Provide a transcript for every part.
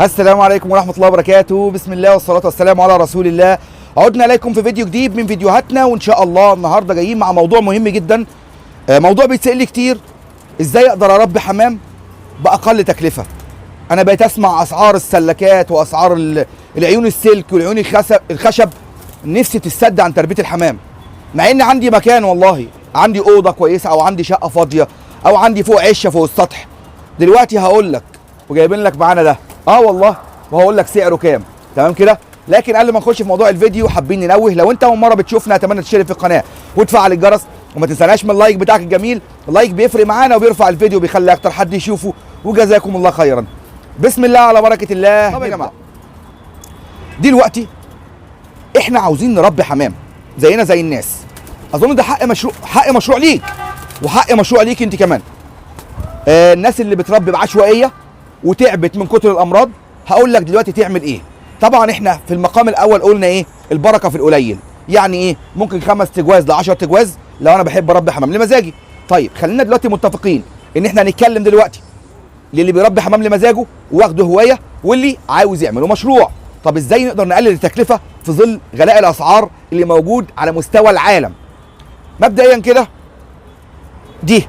السلام عليكم ورحمة الله وبركاته. بسم الله والصلاة والسلام على رسول الله. عدنا إليكم في فيديو جديد من فيديوهاتنا، وإن شاء الله النهاردة جايين مع موضوع مهم جدا. موضوع بيتسأل لي كتير، إزاي أقدر أربي حمام بأقل تكلفة. أنا بقيت أسمع أسعار السلكات وأسعار العيون السلك والعيون الخشب، نفسي تسد عن تربية الحمام، مع إن عندي مكان، والله عندي أوضة كويسة أو عندي شقة فاضية أو عندي فوق عشة فوق السطح. دلوقتي هقول لك وجايبين لك معانا ده، والله، وهقول لك سعره كام. تمام كده. لكن قبل ما نخش في موضوع الفيديو حابين ننوه، لو انت اول مره بتشوفنا اتمنى تشترك في القناه وتفعل الجرس، وما تنساناش من اللايك بتاعك الجميل. اللايك بيفرق معانا وبيرفع الفيديو وبيخلي اكتر حد يشوفه، وجزاكم الله خيرا. بسم الله على بركه الله. طب يا جماعه، دلوقتي احنا عاوزين نربي حمام زينا زي الناس. اظن ده حق مشروع ليك، وحق مشروع ليك انت كمان. الناس اللي بتربي بعشوائيه وتعبت من كتر الامراض، هقول لك دلوقتي تعمل ايه. طبعا احنا في المقام الاول قلنا ايه؟ البركه في القليل. يعني ايه؟ ممكن 5 تجواز ل 10 تجواز لو انا بحب اربي حمام لمزاجي. طيب خلينا دلوقتي متفقين ان احنا هنتكلم دلوقتي للي بيربي حمام لمزاجه واخده هوايه، واللي عاوز يعمله مشروع. طب ازاي نقدر نقلل التكلفه في ظل غلاء الاسعار اللي موجود على مستوى العالم؟ مبدئيا كده، دي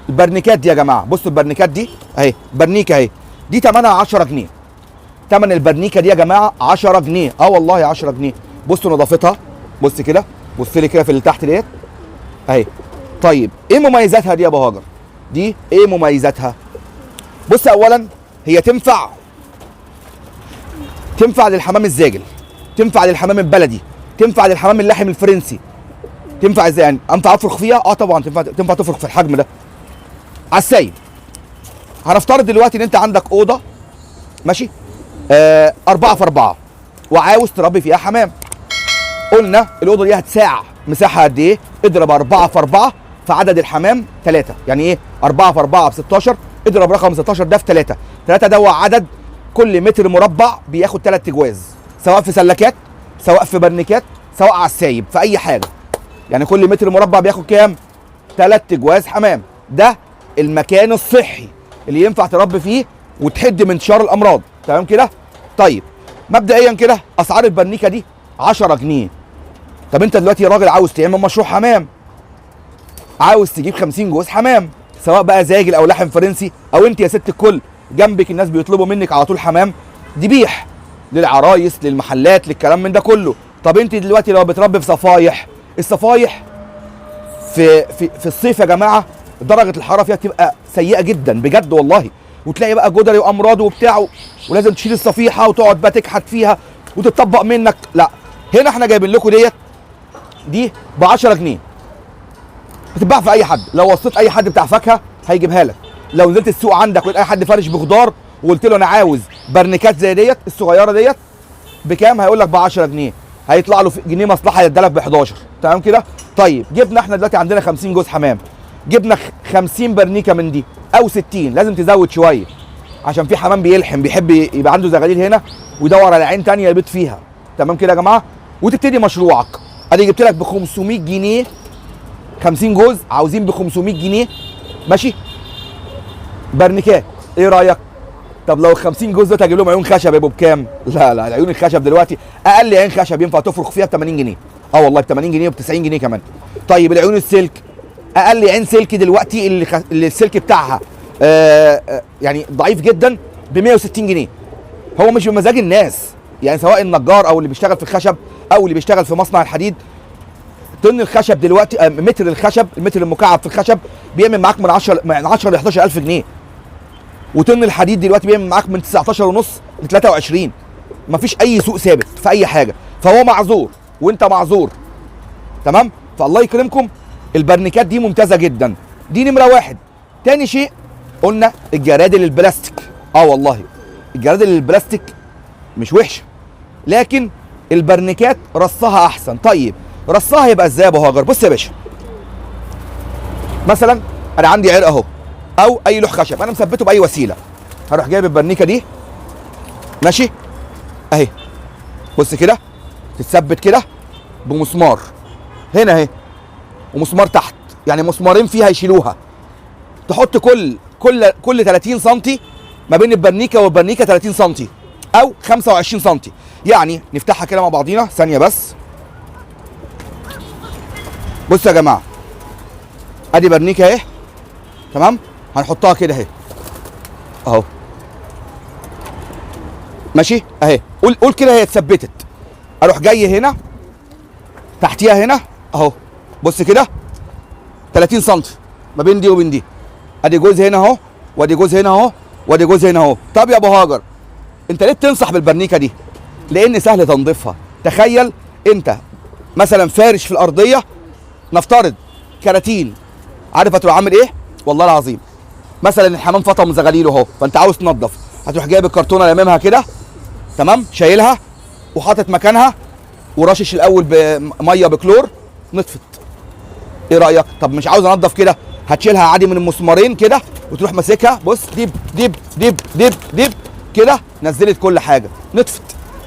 البرنيكات دي يا جماعه، بصوا البرنيكات دي اهي، برنيكه اهي، دي ثمنها 10 جنيه. ثمن البرنيكه دي يا جماعه 10 جنيه، والله 10 جنيه. بصوا نظافتها، بص كده، بص لي كده في اللي تحت ديت اهي. طيب ايه مميزاتها دي يا ابو هاجر؟ دي ايه مميزاتها؟ بص، اولا هي تنفع للحمام الزاجل، تنفع للحمام البلدي، تنفع للحمام اللحم الفرنسي. تنفع ازاي يعني؟ انفع افرخ فيها؟ طبعا تنفع تفرخ في الحجم ده على السايب. هنفترض دلوقتي ان انت عندك اوضه ماشي 4 في 4 وعاوز تربي فيها حمام. قلنا الاوضه دي هتساع مساحه قد ايه؟ اضرب 4 في 4 في عدد الحمام 3، يعني ايه 4 في 4 ب 16، اضرب رقم 16 ده في 3. 3 ده هو عدد كل متر مربع بياخد 3 تجواز، سواء في سلكات، سواء في برنيكات، سواء على السايب، في اي حاجه. يعني كل متر مربع بياخد كام؟ 3 تجواز حمام. ده المكان الصحي اللي ينفع تربي فيه وتحد من انتشار الامراض. تمام كده؟ طيب مبدئيا كده اسعار البرنيكه دي 10 جنيه. طب انت دلوقتي يا راجل عاوز تعمل مشروع حمام، عاوز تجيب 50 جوز حمام، سواء بقى زاجل او لحم فرنسي، او انت يا ست الكل جنبك الناس بيطلبوا منك على طول حمام ذبيح للعرايس، للمحلات، للكلام من ده كله. طب انت دلوقتي لو بتربي في صفايح، الصفايح في الصيف يا جماعه درجه الحراره فيها بتبقى سيئه جدا بجد والله، وتلاقي بقى جدري وامراض وبتاع، ولازم تشيل الصفيحه وتقعد بقى تكحت فيها وتتطبق منك. لا، هنا احنا جايبين لكم دي ب 10 جنيه، بتتباع في اي حد. لو وصيت اي حد بتاع فاكهه هيجيبها لك. لو نزلت السوق عندك ولقيت اي حد فارش بخضار وقلت له انا عاوز برنيكات زي ديت الصغيره ديت بكام، هيقول لك ب 10 جنيه، هيطلع له في جنيه مصلحه يدالك ب 11. تمام كده؟ طيب جبنا احنا دلوقتي عندنا 50 جوز حمام، جبنا 50 برنيكه من دي او 60، لازم تزود شويه عشان في حمام بيلحم، بيحب يبقى عنده زغاليل هنا ويدور على عين ثانيه يبيض فيها. تمام كده يا جماعه؟ وتبتدي مشروعك. ادي جبت لك ب 500 جنيه 50 جوز، عاوزين ب 500 جنيه ماشي برنيكات. ايه رايك؟ طب لو ال 50 جوز دول هجيب لهم عيون خشب يبقوا بكام؟ لا العيون الخشب دلوقتي اقل عين خشب ينفع تفرخ فيها ب 80 جنيه. والله ب 80 جنيه وب 90 جنيه كمان. طيب العيون السلك، اقل عين سلك دلوقتي اللي السلك بتاعها يعني ضعيف جدا ب 160 جنيه. هو مش بمزاج الناس، يعني سواء النجار او اللي بيشتغل في الخشب او اللي بيشتغل في مصنع الحديد، طن الخشب دلوقتي متر الخشب، المتر المكعب في الخشب بيعمل معاك من 10 ل 11000 جنيه، وطن الحديد دلوقتي بيعمل معاك من 19 ونص ل 23. مفيش اي سوق ثابت في اي حاجه، فهو معذور وانت معذور. تمام؟ فالله يكرمكم، البرنيكات دي ممتازه جدا، دي نمره واحد. تاني شيء قلنا الجرادل البلاستيك. والله الجرادل البلاستيك مش وحشه، لكن البرنيكات رصها احسن. طيب رصها يبقى ازاي يا ابو هاجر؟ بص يا باشا، مثلا انا عندي عرق اهو او اي لوح خشب انا مثبته باي وسيله، هروح جايب البرنيكه دي ماشي اهي، بص كده تتثبت كده بمسمار هنا اهي ومسمار تحت، يعني مسمارين فيها يشيلوها. تحط كل 30 سم ما بين البرنيكه والبرنيكه 30 سم او 25 سم. يعني نفتحها كده مع بعضينا ثانيه بس. بصوا يا جماعه، ادي برنيكه اهي، تمام؟ هنحطها كده اهي اهو، ماشي اهي. قول كده هي اتثبتت. اروح جاي هنا تحتيها هنا اهو، بص كده 30 سم ما بين دي وبين دي. ادي جزء هنا اهو، وادي جزء هنا اهو، وادي جزء هنا اهو. طب يا ابو هاجر، انت ليه بتنصح بالبرنيكه دي؟ لان سهل تنظيفها. تخيل انت مثلا فارش في الارضيه، نفترض كراتين، عارف هتروح عامل ايه؟ والله العظيم مثلا الحمام فطم زغاليله اهو، فانت عاوز تنظف، هتروح جايب الكرتونه لاممها كده، تمام؟ شايلها وحاطط مكانها ورشش الاول بميه بكلور، نطفت. ايه رايك؟ طب مش عاوز انضف كده، هتشيلها عادي من المسمارين كده وتروح ماسكها، بص ديب ديب ديب ديب ديب كده، نزلت كل حاجه، نطفت.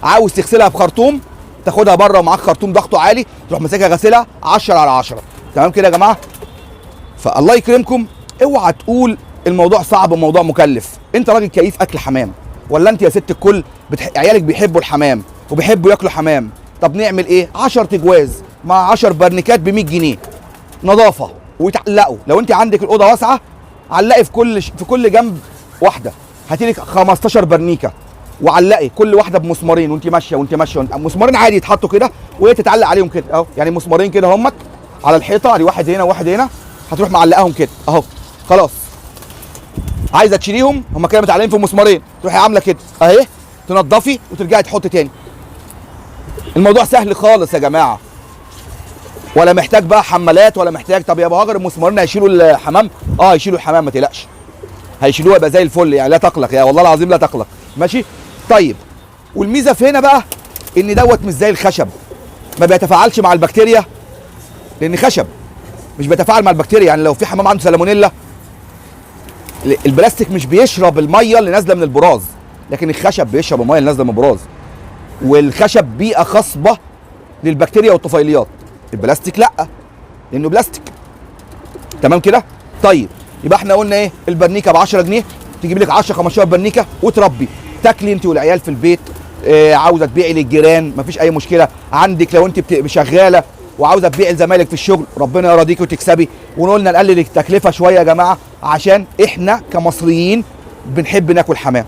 عاوز تغسلها بخرطوم، تاخدها بره ومعاك خرطوم ضغطه عالي، تروح ماسكها غسلها 10 على 10. تمام كده يا جماعه؟ فالله يكرمكم، اوعى تقول الموضوع صعب وموضوع مكلف. انت راجل كيف اكل حمام، ولا انت يا ست الكل عيالك بيحبوا الحمام وبيحبوا ياكلوا حمام؟ طب نعمل ايه؟ 10 تجواز مع 10 برنيكات ب 100 جنيه نظافه، ويتعلقوا. لو انت عندك الاوضه واسعه، علقي في كل جنب واحده، هاتي لك 15 برنيكه وعلقي كل واحده بمسمارين، وانت ماشيه مسمارين عادي يتحطوا كده وهي تتعلق عليهم كده اهو، يعني مسمارين كده همت على الحيطه، ادي واحد هنا وواحد هنا، هتروح معلقاهم كده اهو، خلاص. عايزه تشيليهم، هم كده متعلقين في مسمارين، تروحي عامله كده اهي، تنضفي وترجعي تحطي تاني. الموضوع سهل خالص يا جماعه، ولا محتاج بقى حمالات ولا محتاج. طب يا ابو هاجر المسمارين هيشيلوا الحمام؟ اه هيشيلوا الحمام، ما تقلقش، هيشيلوها يبقى زي الفل يعني، لا تقلق يا والله العظيم لا تقلق، ماشي؟ طيب، والميزه في هنا بقى ان دوت مش زي الخشب، ما بيتفاعلش مع البكتيريا، لان خشب مش بيتفاعل مع البكتيريا. يعني لو في حمام عنده سالمونيلا، البلاستيك مش بيشرب الميه اللي نازله من البراز، لكن الخشب بيشرب الميه اللي نازله من البراز. والخشب بيئه خصبه للبكتيريا والطفيليات، البلاستيك لا، لانه بلاستيك. تمام كده؟ طيب يبقى احنا قلنا ايه؟ البرنيكه ب 10 جنيه، تجيب لك 10 15 برنيكه وتربي، تاكلي انت والعيال في البيت. عاوزه تبيعي للجيران مفيش اي مشكله. عندك لو انت شغاله وعاوزه تبيعي لزمايلك في الشغل، ربنا يرضيكي وتكسبي. وقلنا نقلل التكلفه شويه يا جماعه، عشان احنا كمصريين بنحب ناكل حمام.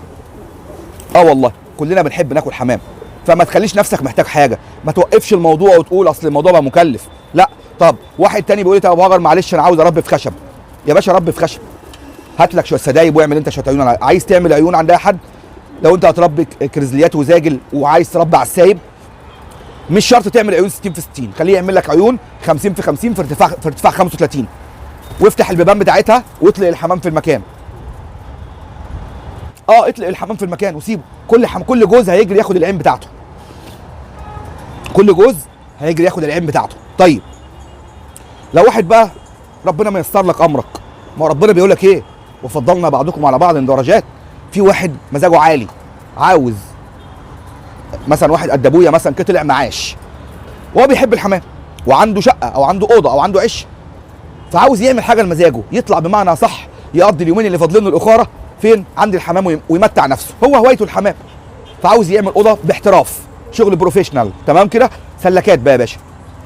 اه والله كلنا بنحب ناكل حمام، فما تخليش نفسك محتاج حاجه، ما توقفش الموضوع وتقول اصل الموضوع بقى مكلف. لا. طب واحد تاني بيقول لي طب يا ابو هاجر معلش انا عاوز اربي في خشب. يا باشا ربي في خشب، هات لك شويه سدايب واعمل انت شويه عيون. عايز تعمل عيون عند اي حد، لو انت هتربي كريزليات وزاجل وعايز تربي على السايب، مش شرط تعمل عيون 60 في 60، خليه يعمل لك عيون 50 في 50 في ارتفاع 35، وافتح البيبان بتاعتها واطلق الحمام في المكان. اطلق الحمام في المكان وسيبه، كل جوز هيجري ياخد العين بتاعته، كل جوز هيجري ياخد العين بتاعته. طيب لو واحد بقى ربنا ما ييسر لك امرك، ما ربنا بيقول لك ايه؟ وفضلنا بعضكم على بعض درجات. في واحد مزاجه عالي، عاوز مثلا واحد قد ابويا مثلا كده طلع معاش، وهو بيحب الحمام وعنده شقه او عنده اوضه او عنده عش، فعاوز يعمل حاجه لمزاجه، يطلع بمعنى صح يقضي اليومين اللي فاضلين له الاخاره فين؟ عند الحمام، ويمتع نفسه، هو هوايته الحمام، فعاوز يعمل اوضه باحتراف، شغل بروفيشنال. تمام كده؟ سلكات بقى يا باشا،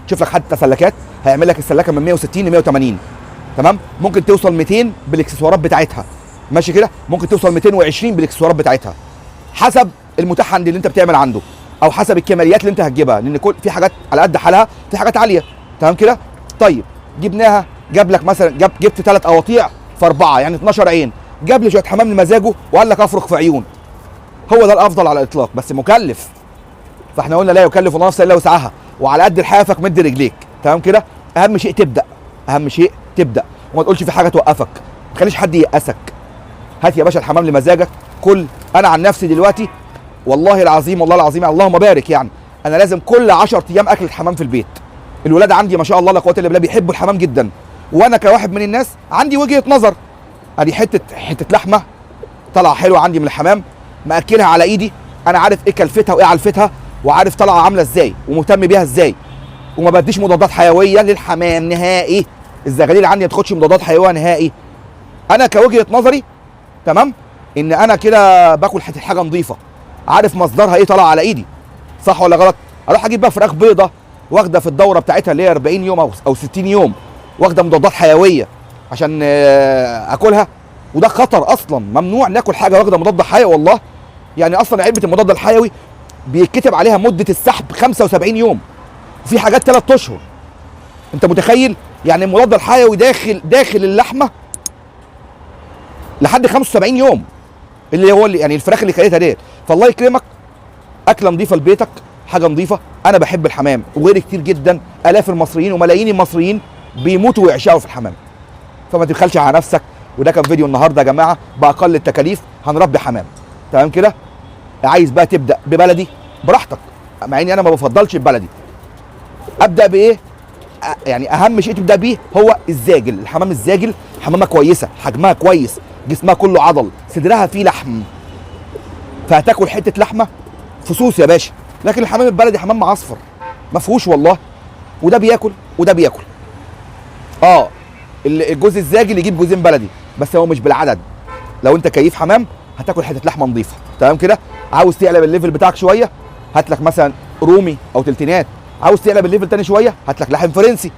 شوف لك حتى سلكات هيعمل لك السلكه من 160 ل 180، تمام؟ ممكن توصل 200 بالاكسسوارات بتاعتها، ماشي كده؟ ممكن توصل 220 بالاكسسوارات بتاعتها، حسب المتاح عند اللي انت بتعمل عنده، او حسب الكماليات اللي انت هتجيبها، لان في حاجات على قد حالها، في حاجات عاليه. تمام كده؟ طيب جبناها، جاب لك مثلا جبت 3 قواطيع في 4، يعني 12 عين، جاب لي شويه حمام لمزاجه وقال لك افرخ في عيون. هو ده الافضل على الاطلاق، بس مكلف. فاحنا قلنا لا يكلف الله نفسا الا وسعها، وعلى قد لحافك مد رجليك. تمام كده؟ اهم شيء تبدا، اهم شيء تبدا، وما تقولش في حاجه توقفك، ما تخليش حد ييأسك. هات يا باشا الحمام لمزاجك، كل. انا عن نفسي دلوقتي والله العظيم اللهم بارك، يعني انا لازم كل 10 ايام اكل الحمام في البيت. الولاد عندي ما شاء الله لا قوه الا بالله بيحبوا الحمام جدا، وانا كواحد من الناس عندي وجهه نظر، ادي حته لحمه طالعه حلوه عندي من الحمام، ماكلها على ايدي، انا عارف ايه كلفتها وايه علفتها، وعارف طالعه عامله ازاي ومهتم بيها ازاي، وما بديش مضادات حيويه للحمام نهائي. الزغاليل عندي ما تاخدش مضادات حيويه نهائي. انا كوجهه نظري، تمام، ان انا كده باكل حته حاجه نظيفه، عارف مصدرها ايه طالع على ايدي، صح ولا غلط؟ اروح اجيب بقى فراخ بيضه واخده في الدوره بتاعتها اللي هي 40 يوم او 60 يوم، واخده مضادات حيويه عشان اكلها، وده خطر اصلا. ممنوع ناكل حاجه واخده مضاد حيوي والله. يعني اصلا علبه المضاد الحيوي بيتكتب عليها مده السحب 75 يوم، وفي حاجات 3 اشهر. انت متخيل؟ يعني المضاد الحيوي داخل اللحمه لحد 75 يوم، اللي هو يعني الفراخ اللي كلتها ديت. فالله يكرمك، اكله نظيفه لبيتك، حاجه نظيفه. انا بحب الحمام، وغيري كتير جدا، الاف المصريين وملايين المصريين بيموتوا ويعشقوا في الحمام. فما تبخلش على نفسك. وده كان فيديو النهارده يا جماعه، باقل التكاليف هنربي حمام. تمام كده؟ عايز بقى تبدا ببلدي براحتك، مع اني انا ما بفضلش البلدي. ابدا بايه؟ يعني اهم شيء تبدا بيه هو الزاجل. الحمام الزاجل حمامه كويسه، حجمها كويس، جسمها كله عضل، صدرها فيه لحم، فهتاكل حته لحمه فصوص يا باشا. لكن الحمام البلدي حمام معصفر ما فيهوش والله، وده بياكل وده بياكل. الجوز الزاجل يجيب جوزين بلدي، بس هو مش بالعدد. لو انت كيف حمام هتاكل حته لحمه نظيفه. تمام كده؟ عاوز تعلى الليفل بتاعك شويه، هات لك مثلا رومي او تلتينات. عاوز تعلى الليفل تاني شويه، هات لك لحم فرنسي.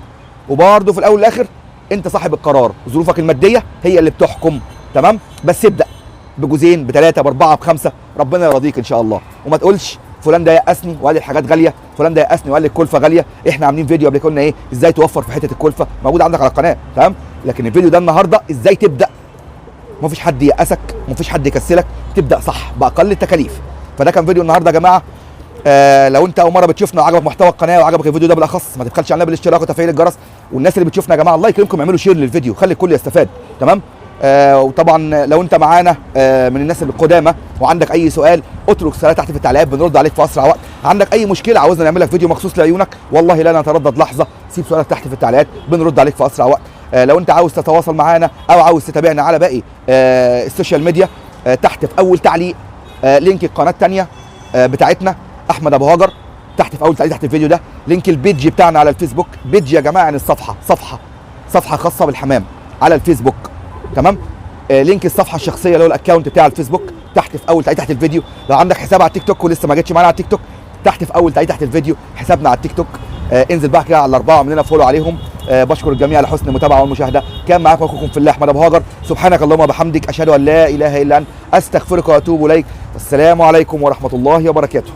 وبرده في الاول والاخر انت صاحب القرار، ظروفك الماديه هي اللي بتحكم. تمام؟ بس ابدا بجوزين، بثلاثه، باربعه، بخمسه، ربنا يرضيك ان شاء الله. وما تقولش فلان ده يأسني وقال لي الحاجات غاليه، فلان ده يأسني وقال لي الكلفه غاليه. احنا عاملين فيديو قبل كده قلنا ايه؟ ازاي توفر في حته الكلفه، موجود عندك على القناه. تمام؟ لكن الفيديو ده النهارده ازاي تبدا. مفيش حد يأسك، مفيش حد يكسلك، تبدا صح باقل التكاليف. فده كان فيديو النهارده يا جماعه. لو انت اول مره بتشوفنا وعجبك محتوى القناه وعجبك الفيديو ده بالاخص، ما تبخلش علينا بالاشتراك وتفعيل الجرس. والناس اللي بتشوفنا يا جماعه الله يكرمكم اعملوا شير للفيديو، خلي الكل يستفاد. تمام؟ وطبعا لو انت معانا من الناس القدامى وعندك اي سؤال، اترك رساله تحت في التعليقات، بنرد عليك في اسرع وقت. عندك اي مشكله عاوزنا نعمل لك فيديو مخصوص لعيونك، والله لا نتردد لحظه، سيب سؤالك تحت في التعليقات بنرد عليك في اسرع وقت. لو انت عاوز تتواصل معانا او عاوز تتابعنا على باقي السوشيال ميديا، تحت في اول تعليق لينك القناه الثانيه بتاعتنا احمد ابو هاجر. تحت في اول تعليق تحت الفيديو ده لينك البيج بتاعنا على الفيسبوك. بيج يا جماعه يعني الصفحه، صفحه خاصه بالحمام على الفيسبوك. تمام؟ لينك الصفحه الشخصيه اللي هو الاكونت بتاع الفيسبوك تحت في اول تعليق تحت الفيديو. لو عندك حساب على التيك توك ولسه ما جتش معانا على التيك توك، تحت في اول تعليق تحت الفيديو حسابنا على التيك توك. انزل بقى كده على الاربعه واعمل لنا فولو عليهم. بشكر الجميع على حسن المتابعه والمشاهده. كان معاكم اخوكم في الله احمد ابو هاجر. سبحانك اللهم وبحمدك، اشهد ان لا اله الا انت، استغفرك واتوب اليك. والسلام عليكم ورحمه الله وبركاته.